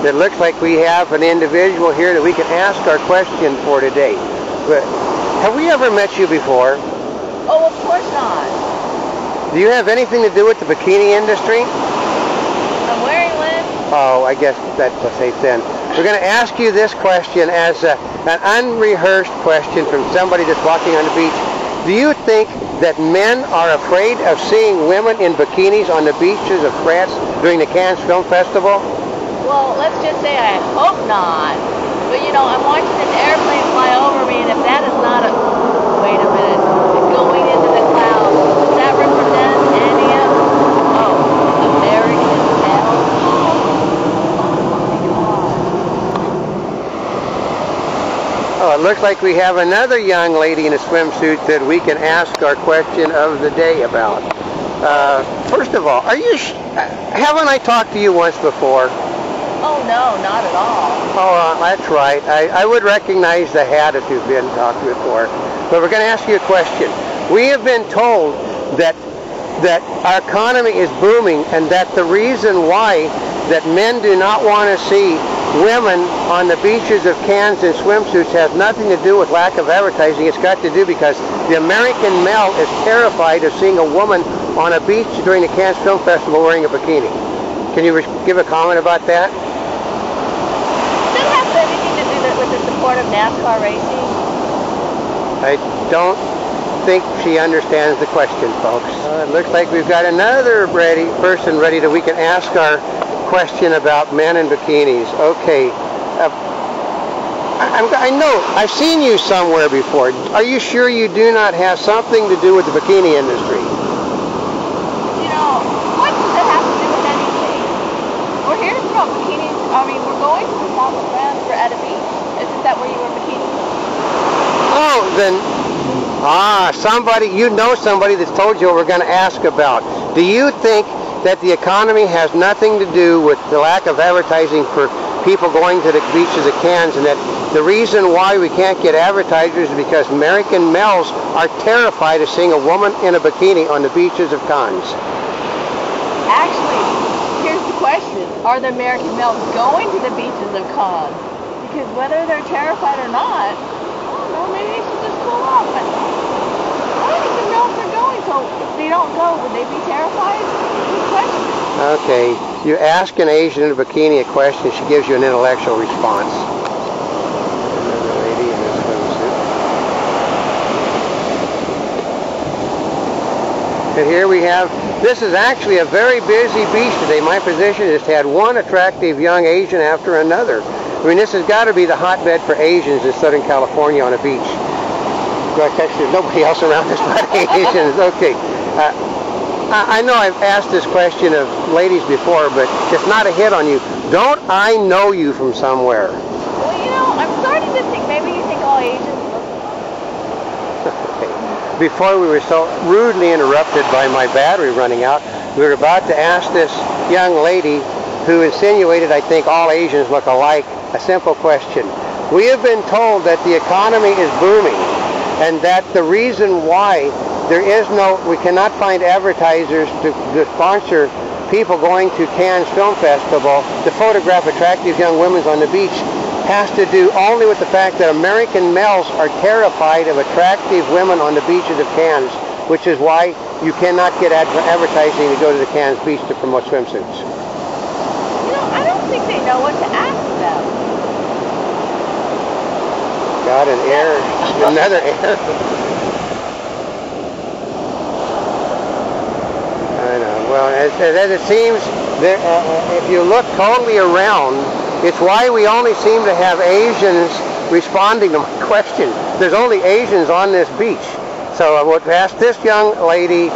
It looks like we have an individual here that we can ask our question for today. But have we ever met you before? Oh, of course not. Do you have anything to do with the bikini industry? I'm wearing one. Oh, I guess that's a safe then. We're going to ask you this question as an unrehearsed question from somebody that's walking on the beach. Do you think that men are afraid of seeing women in bikinis on the beaches of France during the Cannes Film Festival? Well, let's just say I hope not. But you know, I'm watching this airplane fly over me, and if that is not a... Wait a minute. It's going into the clouds. Does that represent any of... Oh, American male? Oh, it looks like we have another young lady in a swimsuit that we can ask our question of the day about. First of all, haven't I talked to you once before? Oh, no, not at all. Oh, that's right. I would recognize the hat if you've been talked to before. But we're going to ask you a question. We have been told that our economy is booming, and that the reason why that men do not want to see women on the beaches of Cannes in swimsuits has nothing to do with lack of advertising. It's got to do because the American male is terrified of seeing a woman on a beach during the Cannes Film Festival wearing a bikini. Can you give a comment about that? Does it have anything to do with the support of NASCAR racing? I don't think she understands the question, folks. It looks like we've got another person ready that we can ask our question about men in bikinis. Okay. I know, I've seen you somewhere before. Are you sure you do not have something to do with the bikini industry? You know, what does it have to do with anything? We're here to promote bikinis. I mean, we're going to the south of France. We're at a beach. Isn't that where you wear bikinis? Oh, then, you know somebody that's told you what we're going to ask about. Do you think that the economy has nothing to do with the lack of advertising for people going to the beaches of Cannes, and that the reason why we can't get advertisers is because American males are terrified of seeing a woman in a bikini on the beaches of Cannes? Actually, here's the question. Are the American males going to the beaches of Cannes? Because whether they're terrified or not, I don't know, maybe they should just cool off. But I don't even know if they're going, so if they don't go, would they be terrified? Good question. Okay, you ask an Asian in a bikini a question, she gives you an intellectual response. Another lady in a swimsuit. And here we have, this is actually a very busy beach today. My position has had one attractive young Asian after another. I mean, this has got to be the hotbed for Asians in Southern California on a beach. Actually, there's nobody else around us but Asians. Okay. I know I've asked this question of ladies before, but it's not a hit on you. Don't I know you from somewhere? Well, you know, I'm starting to think maybe you think all Asians look... Okay. Before we were so rudely interrupted by my battery running out, we were about to ask this young lady who insinuated, I think, all Asians look alike, a simple question. We have been told that the economy is booming, and that the reason why we cannot find advertisers to sponsor people going to Cannes Film Festival to photograph attractive young women on the beach has to do only with the fact that American males are terrified of attractive women on the beaches of Cannes, which is why you cannot get advertising to go to the Cannes beach to promote swimsuits. You know, I don't think they know what to ask them. Got an error, another error. I know. Well, as it seems, if you look totally around, it's why we only seem to have Asians responding to my question. There's only Asians on this beach. So I would ask this young lady,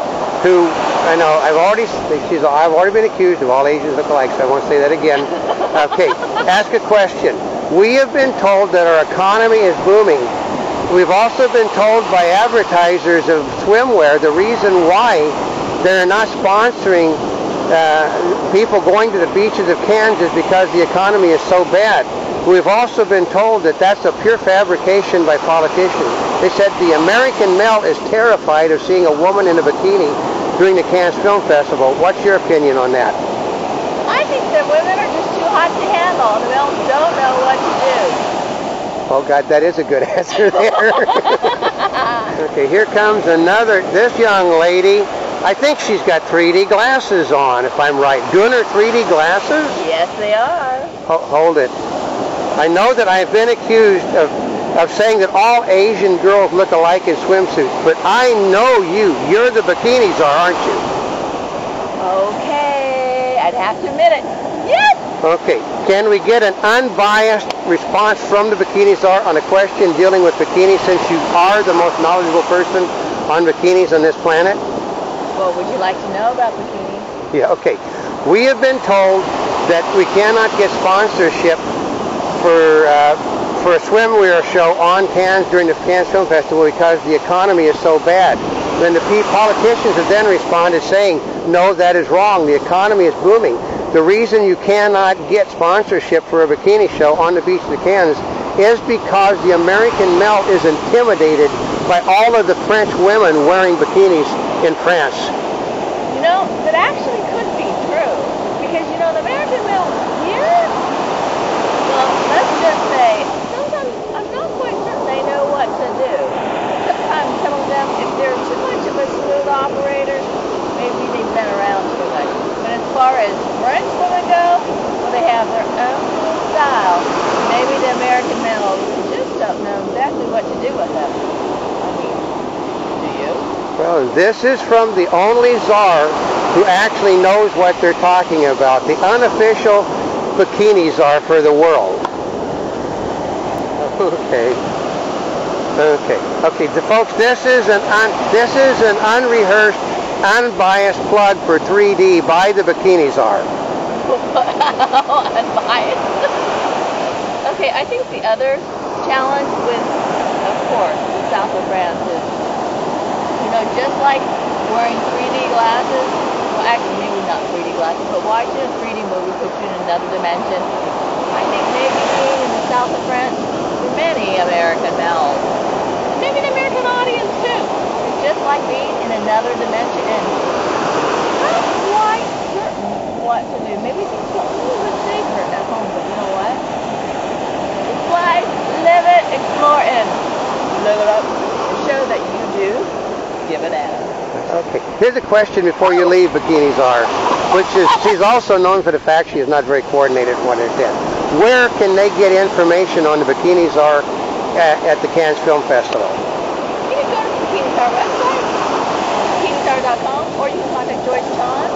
who I know I've already been accused of all Asians look alike, so I won't say that again. Okay, ask a question. We have been told that our economy is booming. We've also been told by advertisers of swimwear the reason why they're not sponsoring people going to the beaches of Cannes is because the economy is so bad. We've also been told that that's a pure fabrication by politicians. They said the American male is terrified of seeing a woman in a bikini during the Cannes Film Festival. What's your opinion on that? I think that women are just too hot to handle, and the males don't know what to do. Oh God, that is a good answer there. Okay, here comes this young lady. I think she's got 3D glasses on, if I'm right. Gunnar 3D glasses? Yes, they are. Hold it. I know that I've been accused of saying that all Asian girls look alike in swimsuits, but I know you. You're the Bikini Czar, aren't you? Okay, I'd have to admit it. Yes! Okay, can we get an unbiased response from the Bikini Czar on a question dealing with bikinis, since you are the most knowledgeable person on bikinis on this planet? What would you like to know about bikinis? Yeah, okay. We have been told that we cannot get sponsorship for a swimwear show on Cannes during the Cannes Film Festival because the economy is so bad. Then the politicians have then responded saying, no, that is wrong. The economy is booming. The reason you cannot get sponsorship for a bikini show on the beach of the Cannes is because the American male is intimidated by all of the French women wearing bikinis in France. You know, that actually could be true. Because, you know, the American male here, well, let's just say, sometimes I'm not quite certain they know what to do. Sometimes some of them, if they're too much of a smooth operator, maybe they've been around too much. But as far as French women go, well, they have their own style. Maybe the American males just don't know exactly what to do with them. I mean, do you? Well, this is from the only czar who actually knows what they're talking about, the unofficial Bikini Czar for the world. Okay. Folks, this is an unrehearsed, unbiased plug for 3D by the Bikini Czar. Unbiased. Okay, I think the other challenge with, of course, the south of France is, you know, just like wearing 3D glasses, well, actually maybe not 3D glasses, but watching a 3D movie puts you in another dimension. I think maybe being in the south of France, for many American males, maybe the American audience too, it's just like being in another dimension and not quite certain what to do. Maybe things feel a little bit safer at home, but you know what? It's life, live it, explore it, live it up. The show that you do, give it at us. Okay, here's a question before you leave Bikini Czar, which is, she's also known for the fact she is not very coordinated in what it did. Where can they get information on the Bikini Czar at the Cannes Film Festival? You can go to the Bikini Czar website, bikiniczar.com, or you can contact George John